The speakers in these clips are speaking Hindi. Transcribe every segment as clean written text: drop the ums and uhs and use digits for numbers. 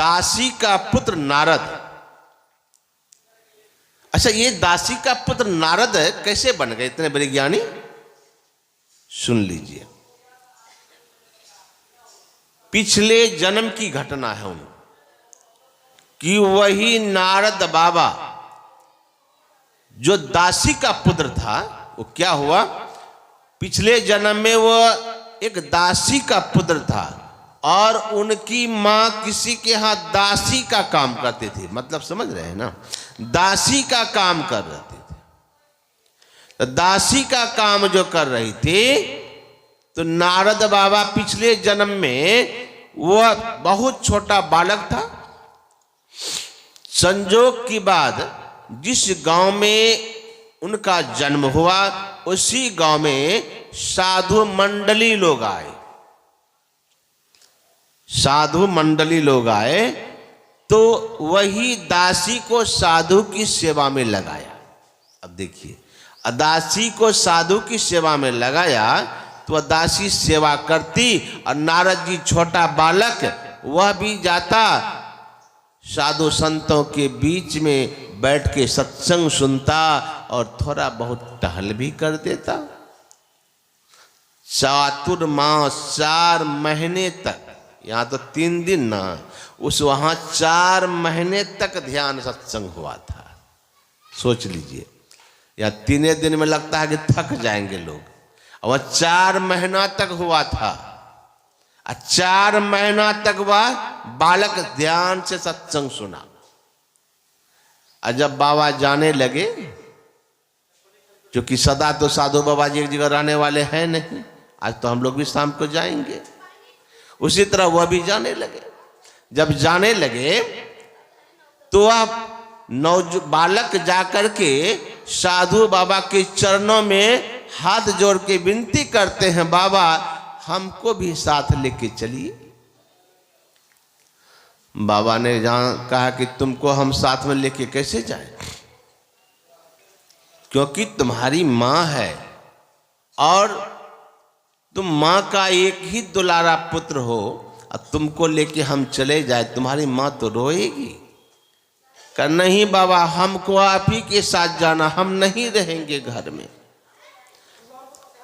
दासी का पुत्र नारद। अच्छा, ये दासी का पुत्र नारद कैसे बन गए इतने बड़े ज्ञानी? सुन लीजिए, पिछले जन्म की घटना है उन कि वही नारद बाबा जो दासी का पुत्र था, वो क्या हुआ, पिछले जन्म में वो एक दासी का पुत्र था और उनकी मां किसी के यहां दासी का काम करती थी। मतलब समझ रहे हैं ना, दासी का काम कर रहे थे। तो दासी का काम जो कर रही थी, तो नारद बाबा पिछले जन्म में वह बहुत छोटा बालक था। संजोग की बाद जिस गांव में उनका जन्म हुआ, उसी गांव में साधु मंडली लोग आए। साधु मंडली लोग आए तो वही दासी को साधु की सेवा में लगाया। अब देखिए, दासी को साधु की सेवा में लगाया तो दासी सेवा करती और नारद जी छोटा बालक, वह भी जाता साधु संतों के बीच में बैठ के सत्संग सुनता और थोड़ा बहुत टहल भी कर देता। चातुर्मास 4 महीने तक, यहाँ तो 3 दिन ना, उस वहाँ 4 महीने तक ध्यान सत्संग हुआ था। सोच लीजिए, या 3 दिन में लगता है कि थक जाएंगे लोग, और 4 महीना तक हुआ था। 4 महीना तक वह बालक ध्यान से सत्संग सुना। और जब बाबा जाने लगे, क्योंकि सदा तो साधु बाबा जी एक जगह रहने वाले हैं नहीं, आज तो हम लोग भी शाम को जाएंगे, उसी तरह वह भी जाने लगे। जब जाने लगे तो वह बालक जाकर के साधु बाबा के चरणों में हाथ जोड़ के विनती करते हैं, बाबा हमको भी साथ लेके चलिए। बाबा ने जहां कहा कि तुमको हम साथ में लेके कैसे जाएं, क्योंकि तुम्हारी मां है और तुम मां का एक ही दुलारा पुत्र हो, और तुमको लेके हम चले जाए, तुम्हारी मां तो रोएगी। कर नहीं बाबा, हमको आप ही के साथ जाना, हम नहीं रहेंगे घर में।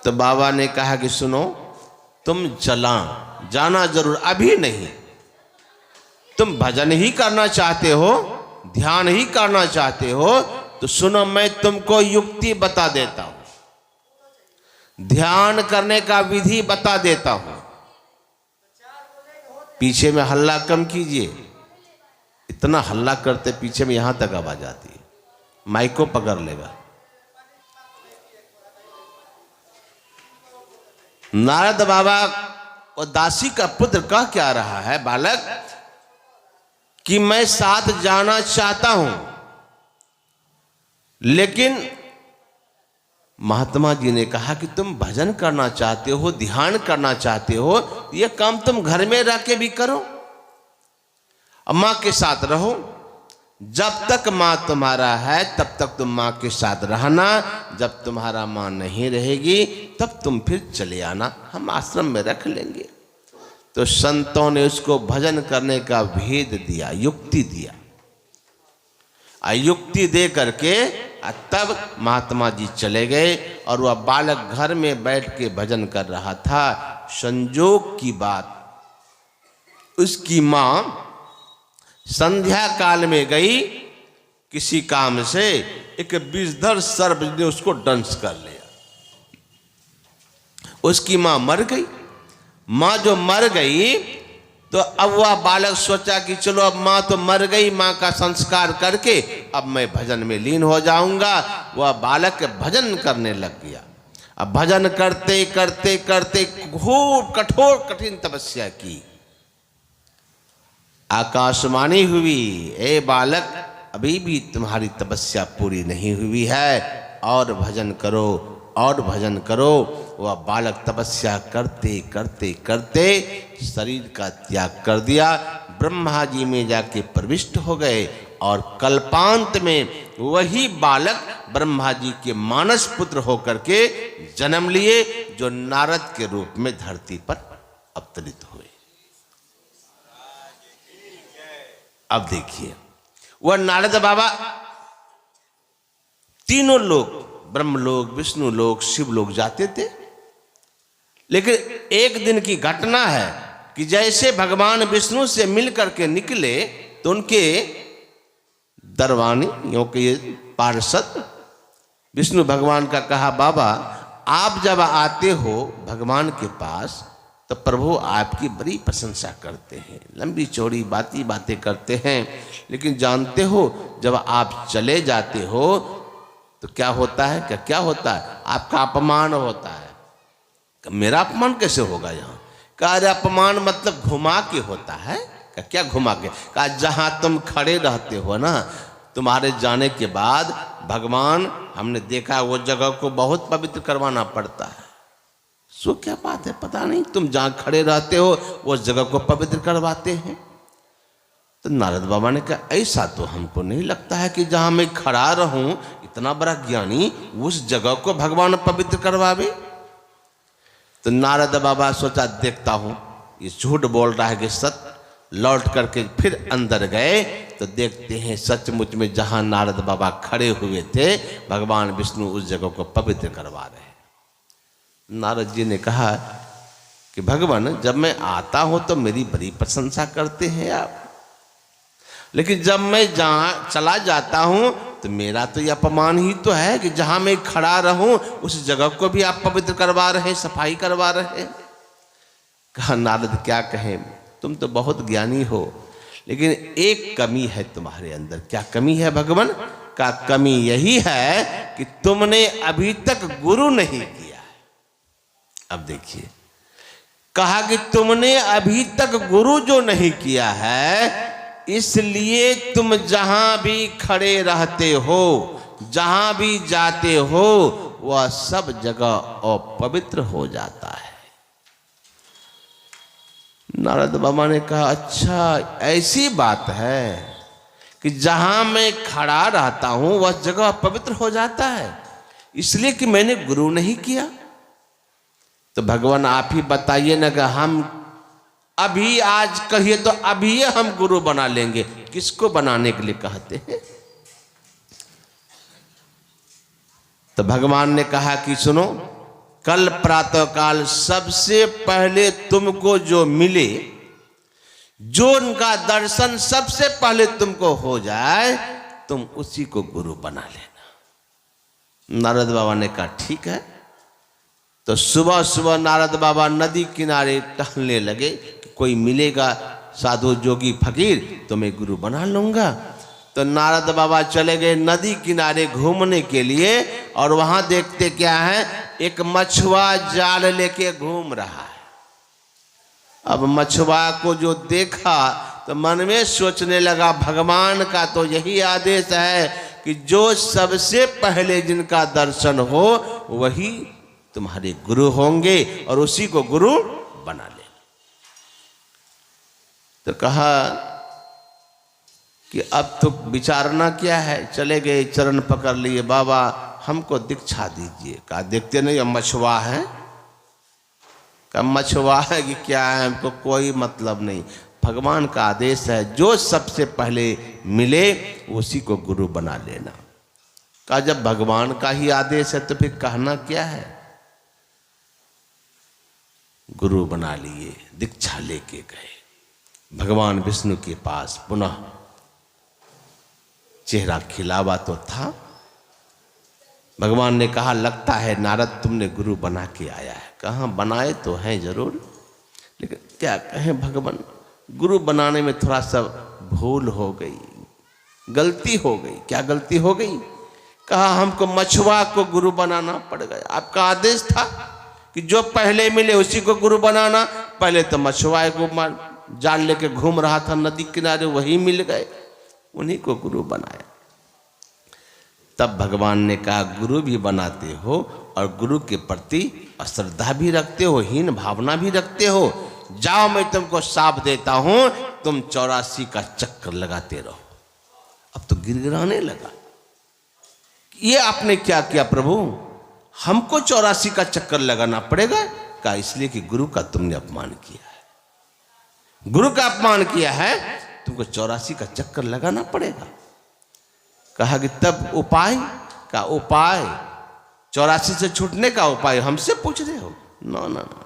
तो बाबा ने कहा कि सुनो, तुम जाना जरूर, अभी नहीं। तुम भजन ही करना चाहते हो, ध्यान ही करना चाहते हो, तो सुनो मैं तुमको युक्ति बता देता हूं, ध्यान करने का विधि बता देता हूं। पीछे में हल्ला कम कीजिए, इतना हल्ला करते पीछे में यहां तक आवाज आती है, माइक को पकड़ लेगा। नारद बाबा और दासी का पुत्र कह क्या रहा है बालक कि मैं साथ जाना चाहता हूं, लेकिन महात्मा जी ने कहा कि तुम भजन करना चाहते हो, ध्यान करना चाहते हो, यह काम तुम घर में रह के भी करो, मां के साथ रहो। जब तक मां तुम्हारा है तब तक तुम मां के साथ रहना, जब तुम्हारा मां नहीं रहेगी तब तुम फिर चले आना, हम आश्रम में रख लेंगे। तो संतों ने उसको भजन करने का भेद दिया, युक्ति दिया। युक्ति दे करके तब महात्मा जी चले गए और वह बालक घर में बैठ के भजन कर रहा था। संजोग की बात, उसकी मां संध्या काल में गई किसी काम से, एक विषधर सर्प ने उसको दंश कर लिया। उसकी मां मर गई। मां जो मर गई तो अब वह बालक सोचा कि चलो अब मां तो मर गई, मां का संस्कार करके अब मैं भजन में लीन हो जाऊंगा। वह बालक भजन करने लग गया। अब भजन करते करते करते खूब कठोर कठिन तपस्या की। आकाशवाणी हुई, ए बालक अभी भी तुम्हारी तपस्या पूरी नहीं हुई है, और भजन करो और भजन करो। वह बालक तपस्या करते करते करते शरीर का त्याग कर दिया, ब्रह्मा जी में जाके प्रविष्ट हो गए, और कल्पांत में वही बालक ब्रह्मा जी के मानस पुत्र होकर के जन्म लिए, जो नारद के रूप में धरती पर अवतरित हुए। अब देखिए, वह नारद बाबा तीनों लोग, ब्रह्मलोक, विष्णु लोक, शिव लोक जाते थे। लेकिन एक दिन की घटना है कि जैसे भगवान विष्णु से मिल करके निकले तो उनके दरवानी के पार्षद विष्णु भगवान का कहा, बाबा आप जब आते हो भगवान के पास तो प्रभु आपकी बड़ी प्रशंसा करते हैं, लंबी चौड़ी बातें करते हैं, लेकिन जानते हो जब आप चले जाते हो तो क्या होता है? क्या होता है? आपका अपमान होता है। मेरा अपमान कैसे होगा? यहाँ कहा, अपमान मतलब घुमा के होता है। क्या घुमा के? कहा, जहाँ तुम खड़े रहते हो ना, तुम्हारे जाने के बाद भगवान, हमने देखा वो जगह को बहुत पवित्र करवाना पड़ता है। सो क्या बात है, पता नहीं, तुम जहाँ खड़े रहते हो उस जगह को पवित्र करवाते हैं। तो नारद बाबा ने कहा, ऐसा तो हमको नहीं लगता है कि जहाँ मैं खड़ा रहूं, इतना बड़ा ज्ञानी, उस जगह को भगवान पवित्र करवावे। तो नारद बाबा सोचा, देखता हूं ये झूठ बोल रहा है कि सच। लौट करके फिर अंदर गए तो देखते हैं सचमुच में जहां नारद बाबा खड़े हुए थे, भगवान विष्णु उस जगह को पवित्र करवा रहे हैं। नारद जी ने कहा कि भगवान, जब मैं आता हूं तो मेरी बड़ी प्रशंसा करते हैं आप, लेकिन जब मैं जहाँ चला जाता हूं तो मेरा तो ये अपमान ही तो है कि जहां मैं खड़ा रहूं उस जगह को भी आप पवित्र करवा रहे हैं, सफाई करवा रहे हैं। कहा, नारद क्या कहें, तुम तो बहुत ज्ञानी हो, लेकिन एक कमी है तुम्हारे अंदर। क्या कमी है भगवान? का कमी यही है कि तुमने अभी तक गुरु नहीं किया है। अब देखिए, कहा कि तुमने अभी तक गुरु जो नहीं किया है, इसलिए तुम जहां भी खड़े रहते हो, जहां भी जाते हो, वह सब जगह अपवित्र हो जाता है। नारद बाबा ने कहा, अच्छा ऐसी बात है कि जहां मैं खड़ा रहता हूं वह जगह पवित्र हो जाता है, इसलिए कि मैंने गुरु नहीं किया। तो भगवान आप ही बताइए ना कि हम अभी, आज कहिए तो अभी हम गुरु बना लेंगे। किसको बनाने के लिए कहते हैं? तो भगवान ने कहा कि सुनो, कल प्रातःकाल सबसे पहले तुमको जो मिले, जो उनका दर्शन सबसे पहले तुमको हो जाए, तुम उसी को गुरु बना लेना। नारद बाबा ने कहा ठीक है। तो सुबह सुबह नारद बाबा नदी किनारे टहलने लगे, कोई मिलेगा साधु जोगी फकीर तो मैं गुरु बना लूंगा। तो नारद बाबा चले गए नदी किनारे घूमने के लिए, और वहां देखते क्या है, एक मछुआ जाल लेके घूम रहा है। अब मछुआ को जो देखा तो मन में सोचने लगा, भगवान का तो यही आदेश है कि जो सबसे पहले जिनका दर्शन हो वही तुम्हारे गुरु होंगे, और उसी को गुरु बना ले। तो कहा कि अब तो विचारना क्या है। चले गए, चरण पकड़ लिए, बाबा हमको दीक्षा दीजिए। कहा, देखते नहीं मछुआ है? कहा, मछुआ है कि क्या है, हमको कोई मतलब नहीं, भगवान का आदेश है, जो सबसे पहले मिले उसी को गुरु बना लेना। कहा, जब भगवान का ही आदेश है तो फिर कहना क्या है। गुरु बना लिए, दीक्षा लेके गए भगवान विष्णु के पास। पुनः चेहरा खिलावा तो था। भगवान ने कहा, लगता है नारद तुमने गुरु बना के आया है। कहाँ, बनाए तो हैं जरूर, लेकिन क्या कहें भगवान, गुरु बनाने में थोड़ा सा भूल हो गई, गलती हो गई। क्या गलती हो गई? कहा, हमको मछुआ को गुरु बनाना पड़ गया। आपका आदेश था कि जो पहले मिले उसी को गुरु बनाना। पहले तो मछुआ को जाल लेके घूम रहा था नदी किनारे, वही मिल गए, उन्हीं को गुरु बनाया। तब भगवान ने कहा, गुरु भी बनाते हो और गुरु के प्रति अश्रद्धा भी रखते हो, हीन भावना भी रखते हो। जाओ, मैं तुमको शाप देता हूं, तुम 84 का चक्कर लगाते रहो। अब तो गिड़गिड़ाने लगा, ये आपने क्या किया प्रभु, हमको 84 का चक्कर लगाना पड़ेगा? कहा, इसलिए कि गुरु का तुमने अपमान किया है, गुरु का अपमान किया है तुमको 84 का चक्कर लगाना पड़ेगा। कहा कि तब उपाय का उपाय, 84 से छूटने का उपाय हमसे पूछ रहे हो? ना ना ना,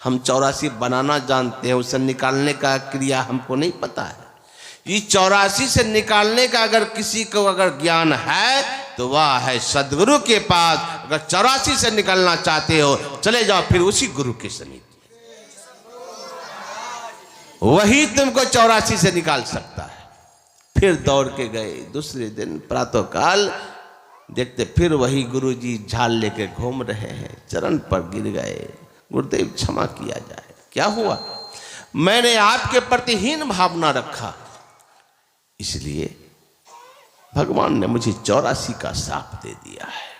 हम 84 बनाना जानते हैं, उसे निकालने का क्रिया हमको नहीं पता है। ये 84 से निकालने का अगर किसी को अगर ज्ञान है तो वह है सदगुरु के पास। अगर 84 से निकलना चाहते हो चले जाओ फिर उसी गुरु के समीप, वही तुमको 84 से निकाल सकता है। फिर दौड़ के गए। दूसरे दिन प्रातः काल देखते फिर वही गुरुजी झाल लेके घूम रहे हैं, चरण पर गिर गए। गुरुदेव क्षमा किया जाए, क्या हुआ? मैंने आपके प्रति हीन भावना रखा, इसलिए भगवान ने मुझे 84 का श्राप दे दिया है।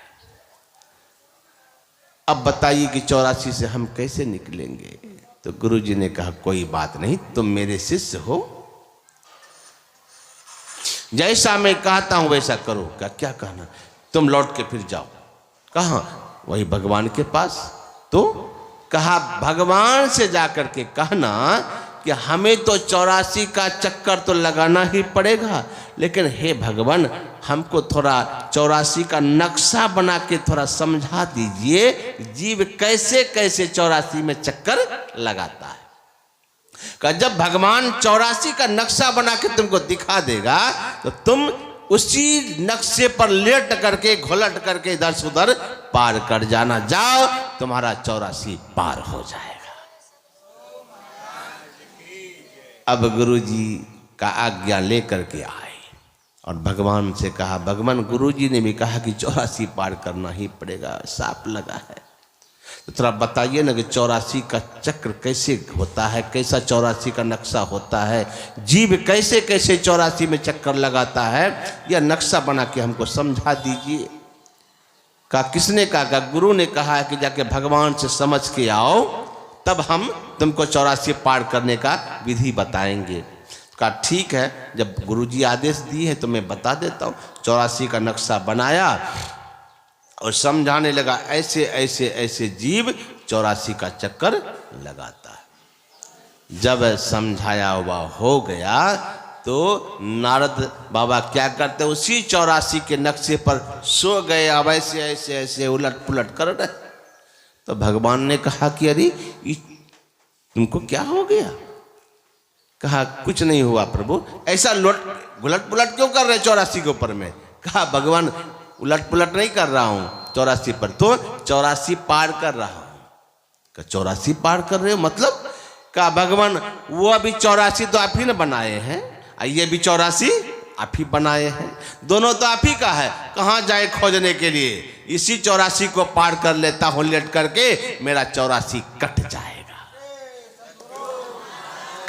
अब बताइए कि 84 से हम कैसे निकलेंगे? तो गुरुजी ने कहा कोई बात नहीं, तुम मेरे शिष्य हो, जैसा मैं कहता हूं वैसा करो। क्या कहना? तुम लौट के फिर जाओ। कहां? वही भगवान के पास। तो कहा भगवान से जाकर के कहना कि हमें तो 84 का चक्कर तो लगाना ही पड़ेगा, लेकिन हे भगवान हमको थोड़ा 84 का नक्शा बना के थोड़ा समझा दीजिए, जीव कैसे कैसे 84 में चक्कर लगाता है। का जब भगवान 84 का नक्शा बना के तुमको दिखा देगा तो तुम उसी नक्शे पर लेट करके घोलट करके इधर से उधर पार कर जाना। जाओ, तुम्हारा 84 पार हो जाएगा। अब गुरुजी का आज्ञा लेकर के आए और भगवान से कहा, भगवान गुरुजी ने भी कहा कि 84 पार करना ही पड़ेगा, सांप लगा है, तो थोड़ा बताइए ना कि 84 का चक्र कैसे होता है, कैसा 84 का नक्शा होता है, जीव कैसे कैसे 84 में चक्कर लगाता है, यह नक्शा बना के हमको समझा दीजिए। कहा किसने कहा? गुरु ने कहा है कि जाके भगवान से समझ के आओ, तब हम तुमको 84 पार करने का विधि बताएंगे। कहा ठीक है, जब गुरुजी आदेश दिए हैं तो मैं बता देता हूँ। 84 का नक्शा बनाया और समझाने लगा, ऐसे ऐसे ऐसे जीव 84 का चक्कर लगाता है। जब समझाया हुआ हो गया तो नारद बाबा क्या करते, उसी 84 के नक्शे पर सो गए। अब ऐसे ऐसे ऐसे उलट पुलट कर रहे। तो भगवान ने कहा कि अरे तुमको क्या हो गया? कहा कुछ नहीं हुआ प्रभु, ऐसा उलट पुलट क्यों कर रहे 84 के ऊपर में? कहा भगवान उलट पुलट नहीं कर रहा हूं 84 पर, तो 84 पार कर रहा हूं। 84 पार कर रहे हो मतलब? कहा भगवान वो अभी 84 तो आप ही ने बनाए हैं, ये भी 84 आप ही बनाए हैं, दोनों तो आप ही का है, कहां जाए खोजने के लिए? इसी 84 को पार कर लेता हूं लेट करके, मेरा 84 कट जाएगा।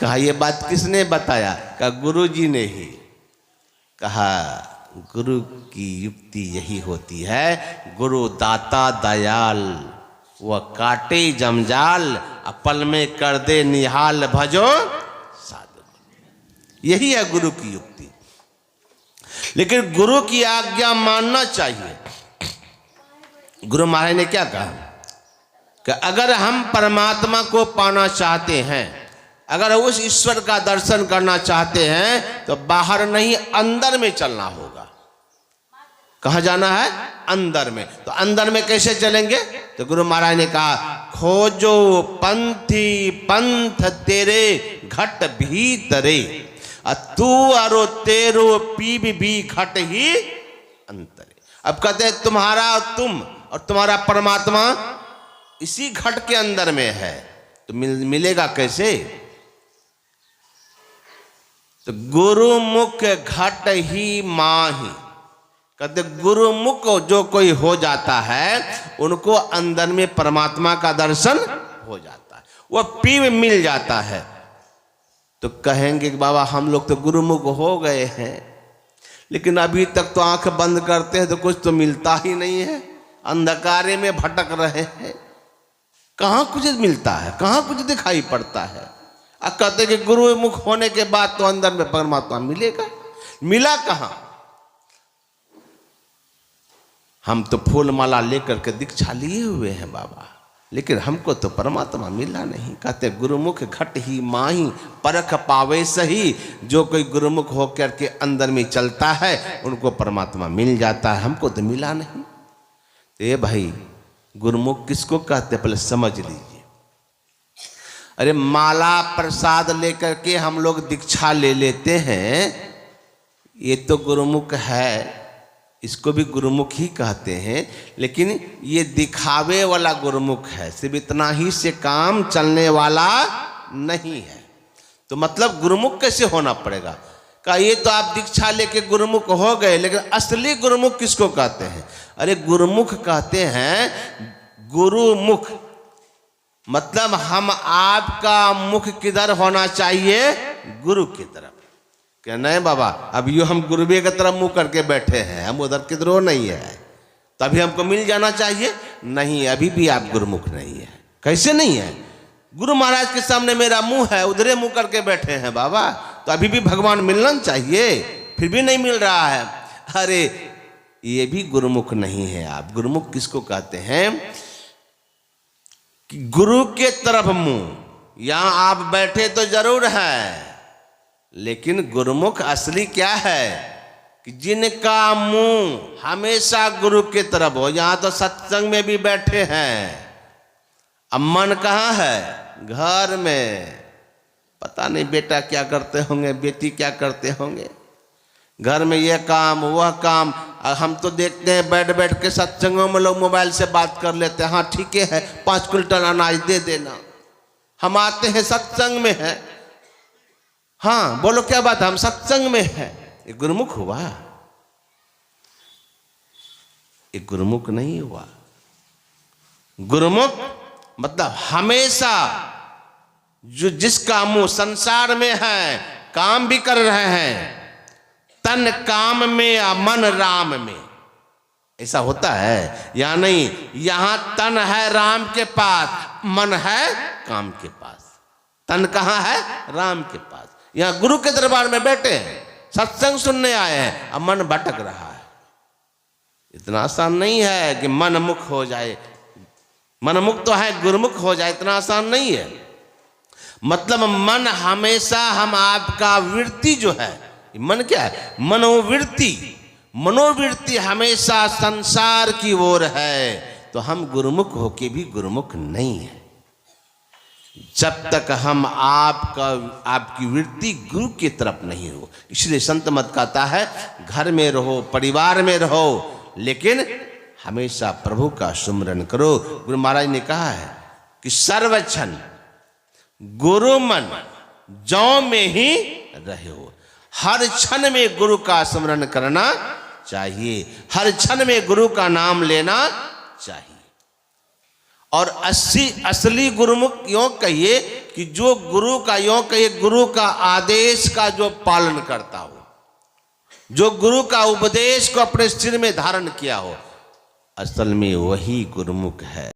कहा ये बात किसने बताया? कहा गुरुजी ने ही। कहा गुरु की युक्ति यही होती है, गुरु दाता दयाल, वह काटे जमजाल, पल में कर दे निहाल, भजो साधु। यही है गुरु की युक्ति। लेकिन गुरु की आज्ञा मानना चाहिए। गुरु महाराज ने क्या कहा कि अगर हम परमात्मा को पाना चाहते हैं, अगर उस ईश्वर का दर्शन करना चाहते हैं, तो बाहर नहीं अंदर में चलना होगा। कहाँ जाना है? अंदर में। तो अंदर में कैसे चलेंगे? तो गुरु महाराज ने कहा खोजो पंथी पंथ तेरे घट भीतरे, तू अरो तेरो पीब भी घट ही अंतरे। अब कहते हैं तुम्हारा तुम और तुम्हारा परमात्मा इसी घट के अंदर में है, तो मिलेगा कैसे? तो गुरुमुख घट ही माही। कहते गुरुमुख जो कोई हो जाता है उनको अंदर में परमात्मा का दर्शन हो जाता है, वह पीव मिल जाता है। तो कहेंगे कि बाबा हम लोग तो गुरुमुख हो गए हैं, लेकिन अभी तक तो आंख बंद करते हैं तो कुछ तो मिलता ही नहीं है, अंधकारे में भटक रहे हैं, कहाँ कुछ मिलता है, कहाँ कुछ दिखाई पड़ता है। अब कहते कि गुरुमुख होने के बाद तो अंदर में परमात्मा मिलेगा, मिला कहाँ? हम तो फूल माला लेकर के दीक्षा लिए हुए हैं बाबा, लेकिन हमको तो परमात्मा मिला नहीं। कहते गुरुमुख घट ही माही परख पावे सही, जो कोई गुरुमुख होकर के अंदर में चलता है उनको परमात्मा मिल जाता है, हमको तो मिला नहीं। तो ये भाई गुरुमुख किसको कहते पहले समझ लीजिए। अरे माला प्रसाद लेकर के हम लोग दीक्षा ले लेते हैं, ये तो गुरुमुख है, इसको भी गुरुमुख ही कहते हैं, लेकिन ये दिखावे वाला गुरुमुख है, सिर्फ इतना ही से काम चलने वाला नहीं है। तो मतलब गुरुमुख कैसे होना पड़ेगा? का ये तो आप दीक्षा लेके गुरुमुख हो गए, लेकिन असली गुरुमुख किसको कहते हैं? अरे गुरुमुख कहते हैं गुरुमुख, मतलब हम आपका मुख किधर होना चाहिए? गुरु की तरफ। क्या नहीं बाबा, अब यो हम गुरुवे की तरफ मुंह करके बैठे हैं, हम उधर किधरो नहीं है, तभी हमको मिल जाना चाहिए? नहीं, अभी भी आप गुरुमुख नहीं है। कैसे नहीं है? गुरु महाराज के सामने मेरा मुंह है, उधरे मुंह करके बैठे हैं बाबा, तो अभी भी भगवान मिलना चाहिए, फिर भी नहीं मिल रहा है। अरे ये भी गुरुमुख नहीं है आप। गुरुमुख किसको कहते हैं? कि गुरु के तरफ मुंह, यहां आप बैठे तो जरूर है, लेकिन गुरुमुख असली क्या है? कि जिनका मुंह हमेशा गुरु की तरफ हो। यहां तो सत्संग में भी बैठे हैं, अब मन कहाँ है? घर में। पता नहीं बेटा क्या करते होंगे, बेटी क्या करते होंगे, घर में ये काम वह काम। हम तो देखते हैं बैठ बैठ के सत्संगों में लोग मोबाइल से बात कर लेते हैं। हाँ ठीक है, 5 क्विंटल अनाज दे देना। हम आते हैं सत्संग में है, हाँ बोलो क्या बात है, हम सत्संग में है। ये गुरुमुख हुआ? ये गुरुमुख नहीं हुआ। गुरुमुख मतलब हमेशा जो जिसका मुंह संसार में है, काम भी कर रहे हैं, तन काम में या मन राम में। ऐसा होता है या नहीं? यहां तन है राम के पास, मन है काम के पास। तन कहां है? राम के पास। यहां गुरु के दरबार में बैठे हैं, सत्संग सुनने आए हैं, अब मन भटक रहा है। इतना आसान नहीं है कि मन मुख हो जाए। मनमुख तो है, गुरुमुख हो जाए, इतना आसान नहीं है। मतलब मन हमेशा हम आपका वृत्ति जो है, मन क्या है? मनोवृत्ति। मनोवृत्ति हमेशा संसार की ओर है, तो हम गुरुमुख होके भी गुरुमुख नहीं है। जब तक हम आपकी वृत्ति गुरु की तरफ नहीं हो। इसलिए संत मत कहता है घर में रहो, परिवार में रहो, लेकिन हमेशा प्रभु का सुमरन करो। गुरु महाराज ने कहा है कि सर्वक्षण गुरु मन जौ में ही रहे हो। हर क्षण में गुरु का स्मरण करना चाहिए, हर क्षण में गुरु का नाम लेना चाहिए। और असली गुरुमुख यों कहिए कि जो गुरु का, यों कहिए गुरु का आदेश का जो पालन करता हो, जो गुरु का उपदेश को अपने सिर में धारण किया हो, असल में वही गुरुमुख है।